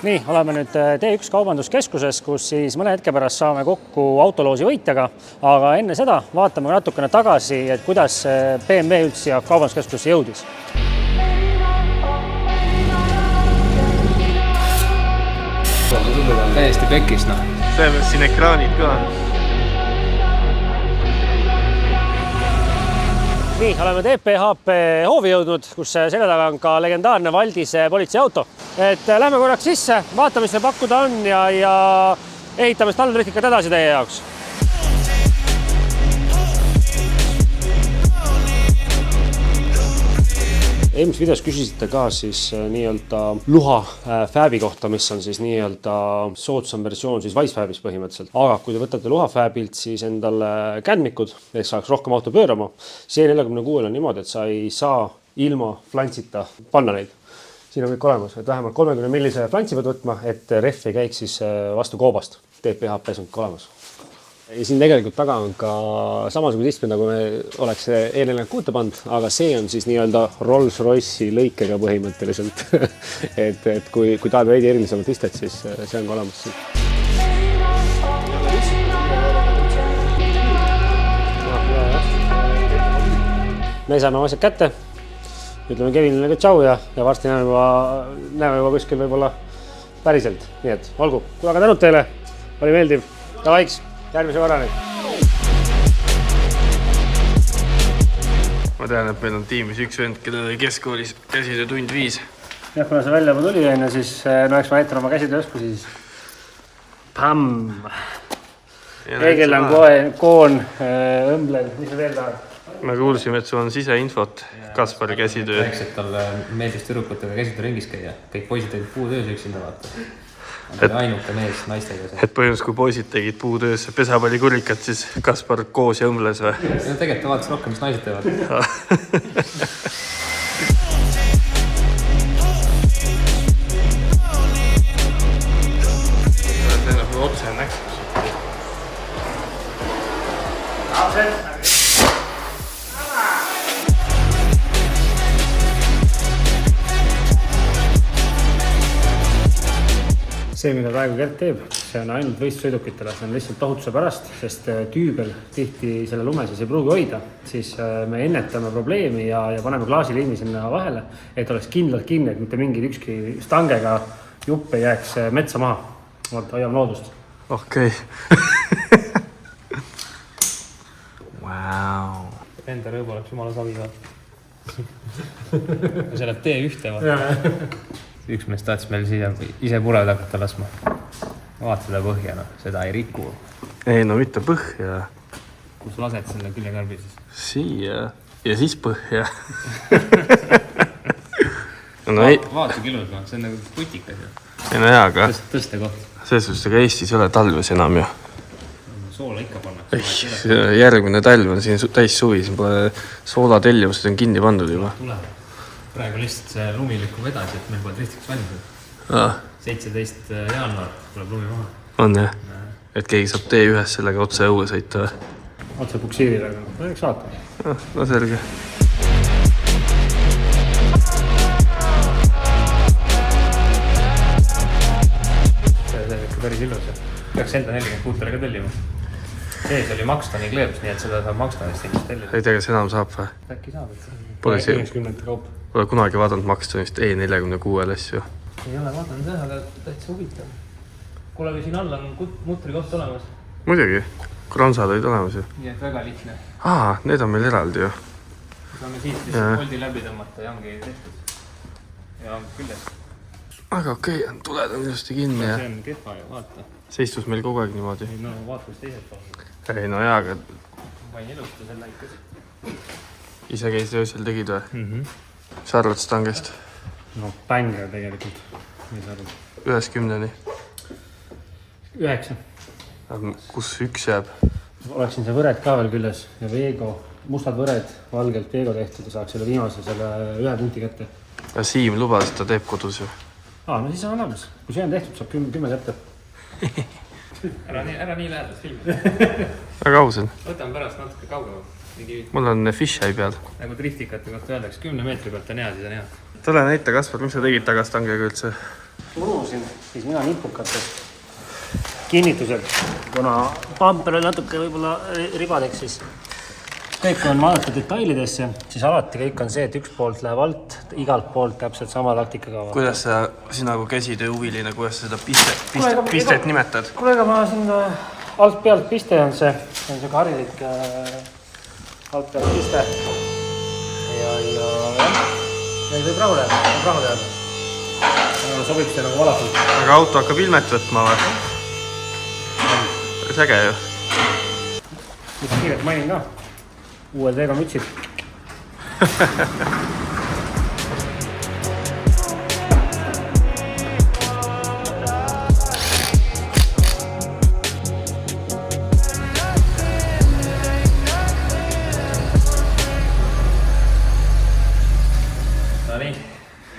Nii, oleme nüüd T1 kaubanduskeskuses, kus siis mõne hetke pärast saame kokku autoloosi võitjaga, aga enne seda vaatame natukene tagasi, et kuidas BMW üldse siia kaubanduskeskusse jõudis. On täiesti pekis, noh. Sellepärast siin ekraanid ka on. Nii, oleme TPHP hoovi jõudnud, kus selle taga on ka legendaarne Valdise politseiauto. Et lähme korraks sisse, vaatame, mis see pakkuda on ja ehitame standardrikikat edasi teie jaoks. Eelmises videos küsisite ka siis nii-öelda luha fääbi kohta, mis on siis nii-öelda soodsam versioon siis Wise-fääbis põhimõtteliselt. Aga kui te võtate luha fääbilt siis endale kändmikud, et saaks rohkem auto pöörama, C46 on niimoodi, et sa ei saa ilma flantsita panna neid. Siin on kõik olemas, et vähemalt 30 millise flantsi pead võtma, et ref ei käiks siis vastu koobast. TPHP on kõik olemas. Ja siin tegelikult taga on ka samasugune istmed, nagu me oleks E46 pannud, aga see on siis nii-öelda Rolls-Royce'i lõikega põhimõtteliselt. et kui tahab veidi erilisemat istet, siis see on ka olemas siin. Me saame asjad kätte, ütleme Kevinile ka tšau ja varsti näeme juba kuskil võib-olla päriselt. Nii et olgu, aga tänud teile, oli meeldiv, davaiks! Järgmise korra nüüd. Ma tean, et meil on tiimis üks vend, kellel oli keskkoolis käsitöö tund 5. Ja kuna see välja tuli, siis eks ma näitan oma käsitöösku siis. Pamm! Egel on koon, õmbled, mis see veel tahab? Me kuulsime, et sul on siseinfot Kaspari käsitöö. Rääks, et tal meeldis tüdrukutega käsitöö ringis käia. Kõik poisid tegid puutöös üksinda vaata. Ainuke mees naistega see. Et põhimõtteliselt, kui poisid tegid puutöös pesapallikurikat, siis Kaspar koos ja õmles või? Ja tegelikult ta vaatas rohkem, mis naised teevad. See on nagu otse näksaks. See, mida praegu Kert teeb, see on ainult võistlusõidukitele, see on lihtsalt tohutuse pärast, sest tüübel tihti selle lume siis ei pruugi hoida, siis me ennetame probleemi ja paneme klaasiliini sinna vahele, et oleks kindlalt kinni, et mitte mingid ükski stangega jupp ei jääks metsa maha. Hoiame loodust. Okei. Wow. Enda rõõbu oleks jumala savi ka. See läheb T1 vaata. Üks mees tahtis meil siia ise purevad hakata lasma. Vaata seda põhja, no. Seda ei riku. Ei, no mitte põhja. Kus lased selle küljekarbi siis? Siia. Ja siis põhja. Vaata kilus, no. See on nagu putikas. Ei, no hea, aga tõste koht. selles suhtes, aga Eestis ei ole talves enam ju. Soola ikka panna. Järgmine talv on siin täis suvi, siin pole soolateljevused on kinni pandud juba. Tuleb. Praegu lihtsalt see lumilikku vedasi, et meil pole driftiks valmis. 17. jaanuar tuleb lumi maha. On jah? Et keegi saab T1 sellega otse õue sõita või? Otse puksiirile, aga eks vaata. No selge. See on ikka päris ilus. Peaks enda 46-tele ka tellima. Sees oli Maxtoni kleebus, nii et seda saab Maxtonist ilmselt tellida. Ei tea, kas enam saab või? Äkki saab, et Pole 90 kaup. Pole kunagi vaadanud Maxtonist E46 asju. ei ole vaadanud jah, aga täitsa huvitav. Kuule, siin all on mutri koht olemas. Muidugi, kransad olid olemas ju. Nii et väga lihtne. Need on meil eraldi ju. Saame siit lihtsalt koldi läbi tõmmata ja ongi tehtud. Ja on küljes. Aga okei, tuled on ilusti kinni ja See on kehva ju, vaata. seistus meil kogu aeg niimoodi. No vaata, mis teised on. Ei, no jaa, aga Ma ei ilusta selle ikka. ise käisid öösel tegid või? Mis arvad stangest? No bänger tegelikult. Mis arvad? 1-10. 9. Kus 1 jääb? Oleksin see võred ka veel küljes ja Veego, mustad võred, valgelt Veego tehtud ja saaks selle viimase selle 1 punkti kätte. Ja Siim lubas, et ta teeb kodus ju. No siis on olemas. Kui see on tehtud, saab 10 kätte. Ära nii lähedalt filmi. Väga aus on. Võtame pärast natuke kaugema. Mul on fisheye peal. Nagu driftikate kohta öeldaks, 10 meetri pealt on hea, siis on hea. Tule näita, Kaspar, mis sa tegid tagastangega üldse? unusin, siis mina nipukatest kinnitused, kuna pamper on natuke võib-olla ribadik, siis kõik on vaadata detailidesse, siis alati kõik on see, et üks poolt läheb alt, igalt poolt täpselt sama taktikaga. Kuidas sina kui käsitöö huviline, kuidas seda pistet nimetad? Kuule, ega ma siin alt pealt piste on see on harilik alt pealt piste. Ja võib rahule teha. Sobib see nagu valakult. Aga auto hakkab ilmet võtma või? Päris äge ju. Mis kiiret mainin ka. Uued Vega mütsid. No nii,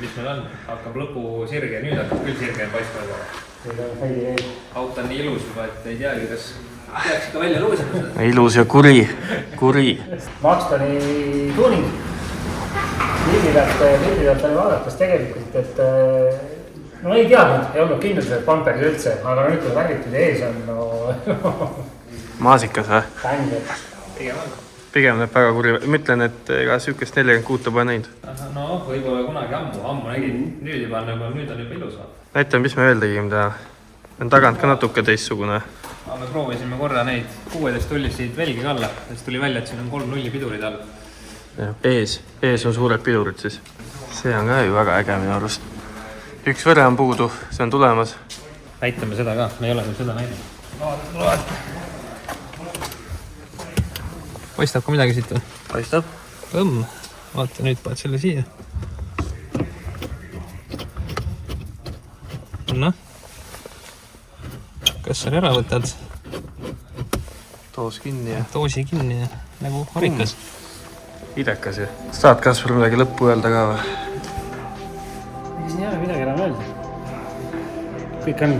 mis meil on? Hakkab lõpu sirge, nüüd hakkab küll sirge paistma juba. Auto on nii ilus juba, et ei teagi, kas peaks ikka välja luusima seda. Ilus ja kuri. Maxtoni tuuning. Pildi pealt oli vaadates tegelikult, et no ei teadnud, ei olnud kindlused pamperis üldse, aga nüüd kui värgitud ees on Maasikas või? Bänger. Pigem näeb väga kuri. Ma ütlen, et ega sükest 46 pole näinud. No võib-olla kunagi ammu nägin. Nüüd on juba ilus. Näitan, mis me veel tegime täna. On tagant ka natuke teistsugune. Me proovisime korra neid 16 tullisid velgi kalla, sest tuli välja, et siin on 3 nulli pidurid all. Ees on suured pidurid siis. See on ka ju väga äge minu arust. Üks võre on puudu, see on tulemas. Näitame seda ka, me ei ole seda näinud. Paistab ka midagi siit või? Paistab. Vaata, nüüd paned selle siia. No. Kas selle ära võtad? Toos kinni ja... Toosi kinni ja nagu harikas. Idekas ju. Saad Kaspar midagi lõppu öelda ka või? Siin ei ole midagi enam öelda. Kõik on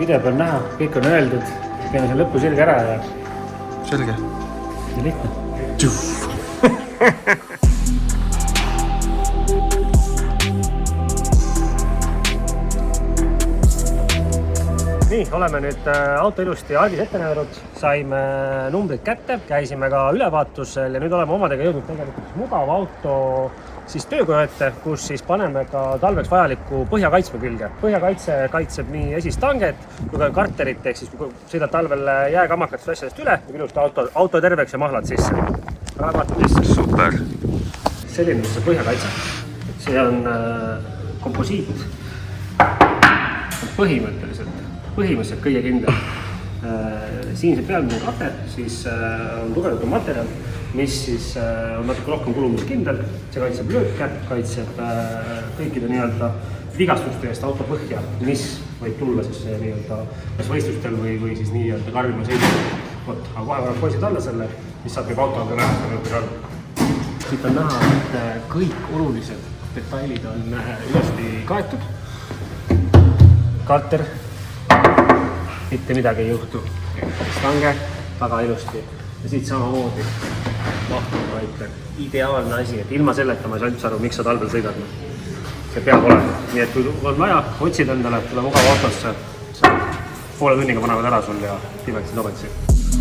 video peal näha, kõik on öeldud. Peame selle lõppu sirge ära ja... Selge. Ja lihtne. Nii, oleme nüüd auto ilusti algis ette näinud, saime numbrid kätte, käisime ka ülevaatusel ja nüüd oleme omadega jõudnud tegelikult mugav auto siis töökoja ette, kus siis paneme ka talveks vajaliku põhjakaitsme külge. Põhjakaitse kaitseb nii esistanget kui ka karterit, ehk siis kui sõidad talvel jääkammakatest asjadest üle, ilusti auto terveks ja mahlad sisse. Vaatame sisse. Super. Selline see põhjakaitse. See on komposiit. Põhimõtteliselt kõige kindel. Siin see pealmine kate siis on tugevdatud materjal, mis siis on natuke rohkem kulumiskindel. See kaitseb lööke, kaitseb kõikide nii-öelda vigastuste eest auto põhja, mis võib tulla siis nii-öelda kas võistlustel või siis nii-öelda karmima sõidul. Vot, aga kohe võrab poisid alla selle, mis saab juba auto alla näha. Siit on näha, et kõik olulised detailid on ilusti kaetud. Karter, mitte midagi ei juhtu. Stange, taga ilusti. Ja siit samamoodi mahtuvaiter. Ideaalne asi, et ilma selleta ma ei saa üldse aru, miks sa talvel sõidad. See peab olema. Nii et kui on vaja, otsid endale, tule mugav autosse. Poole tunniga panevad ära sul ja timetsi nobetsi.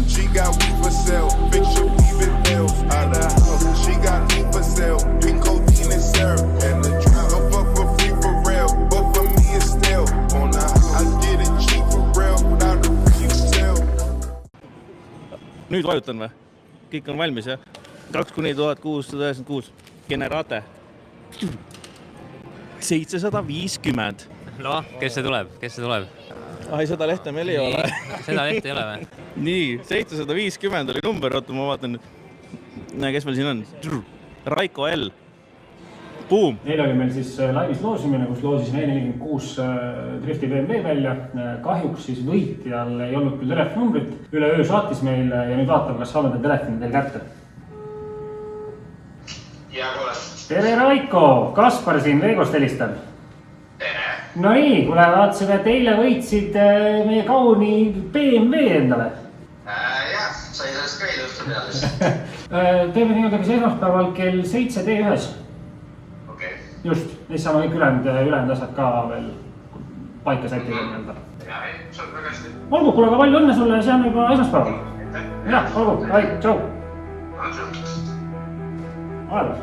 She got weed for sale, picture even nails out of the house. She got weed for sale, pink codeine and syrup and the drink. Don't fuck for free for real, but for me it's still on the house. I get it cheap for real, without a resale. Nüüd vajutan või? Kõik on valmis, jah? 2,696 generate. 750. No, kes see tuleb? Ai, seda lehte meil ei ole. Seda lehte ei ole või? Nii, 750 oli number, oota ma vaatan. Kes meil siin on? Raiko L. Boom! Eile oli meil siis laivis loosimine, kus loosisin E46 Drifti BMW välja. Kahjuks siis võitjal ei olnud küll telefoninumbrit. Üleöö saatis meile ja nüüd vaatame, kas saame teil telefoni teil kätte. Ja kuule. Tere Raiko! Kaspar siin Vegost helistab. Tere. No nii, kuule vaatasime, et eile võitsid meie kauni BMW endale. Jah, sai sellest ka eile õhtul peale siis. Teeme nii-öelda kas esmaspäeval kell 7 T1. Okei. Just, siis saame kõik ülejäänud asjad ka veel paika sätida nii-öelda. ja ei, sa oled väga hästi. Olgu, kuule, aga palju õnne sulle, see on juba esmaspäeval. Jah, olgu, ai, tšau. Aelas.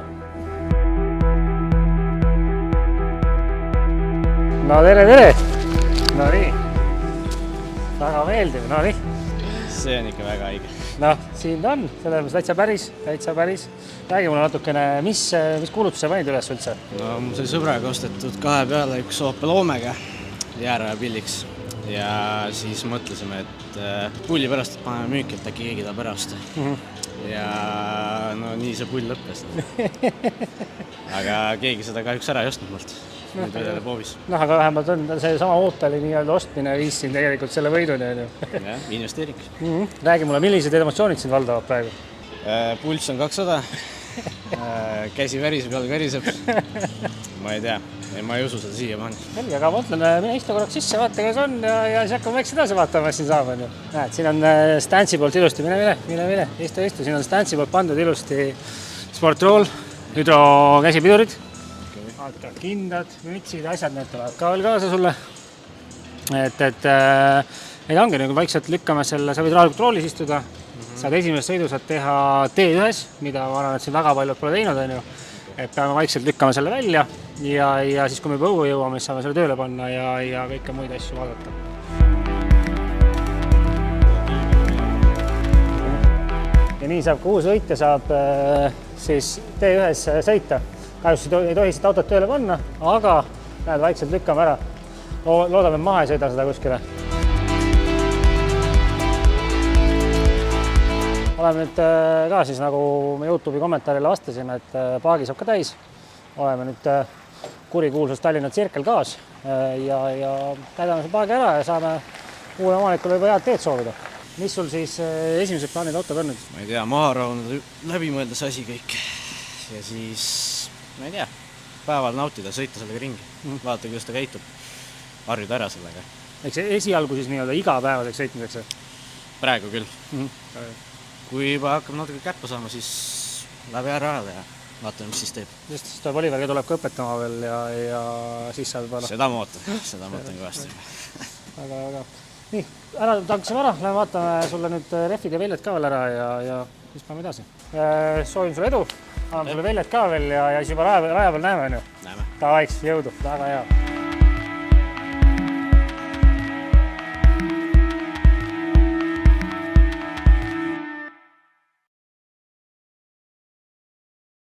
No tere! No nii. Väga meeldiv, no nii. see on ikka väga haige. Noh, siin ta on, selles mõttes täitsa päris. Räägi mulle natukene, mis kuulutuse panid üles üldse? No mul sai sõbraga ostetud 2 peale üks Opel Omega jääraja pilliks ja siis mõtlesime, et pulli pärast paneme müüki, et äkki keegi tahab ära osta. Ja no nii see pull lõppes. Aga keegi seda kahjuks ära ei ostnud mult. Nüüd vedele poovis. Noh, aga vähemalt on see sama Opeli nii-öelda ostmine viis siin tegelikult selle võiduni. Jah, investeering. Räägi mulle, millised emotsioonid sind valdavad praegu? Pulss on 200, käsi väriseb, jalg väriseb. Ma ei tea, ma ei usu seda siiamaani. Selge, aga ma mõtlen, mine istu korraks sisse, vaata, kas on ja siis hakkame väikse edasi vaatama, mis siin saab. Näed, siin on Stansi poolt ilusti, mine, istu, siin on Stansi poolt pandud ilusti Sportrool, hüdrokäsipidurid. Vaata, kindad, mütsid, asjad need tulevad ka veel kaasa sulle. Et neid ongi nagu vaikselt lükkame selle, sa võid rahulikult roolis istuda. Saad esimest sõidu saad teha T1, mida ma arvan, et siin väga paljud pole teinud, on ju. Et peame vaikselt lükkama selle välja ja siis, kui me juba õue jõuame, siis saame selle tööle panna ja kõike muid asju vaadata. Ja nii saab, kui uus võitja saab siis T1-s sõita. Kahjuks ei tohi seda autot tööle panna, aga näed, vaikselt lükkame ära. Loodame, et maha ei sõida seda kuskile. Oleme nüüd ka siis, nagu me YouTube'i kommentaarile vastasime, et paagi saab ka täis. Oleme nüüd kurikuulsus Tallinna Circle gaas ja täidame see paagi ära ja saame uue omanikule juba head teed soovida. Mis sul siis esimesed plaanid autoga on nüüd? Ma ei tea, maha rahuneda, läbi mõelda see asi kõik. Ja siis, ma ei tea, päeval nautida, sõita sellega ringi. Vaadata, kuidas ta käitub. Harjuda ära sellega. Eks esialgu siis nii-öelda igapäevaseks sõitmiseks? Praegu küll. Kui juba hakkab natuke käppa saama, siis läbi ära ja vaatame, mis siis teeb. Just, siis tuleb Oliver tuleb ka õpetama veel ja siis saab juba... Seda ma ootan kõvasti. Aga nii, ära tankisime ära, lähme vaatame sulle nüüd rehvid ja väljad ka veel ära ja siis paneme edasi. Soovin sulle edu, anname sulle väljad ka veel ja siis juba raja peal näeme. Näeme. Tavaiks, jõudu, väga hea.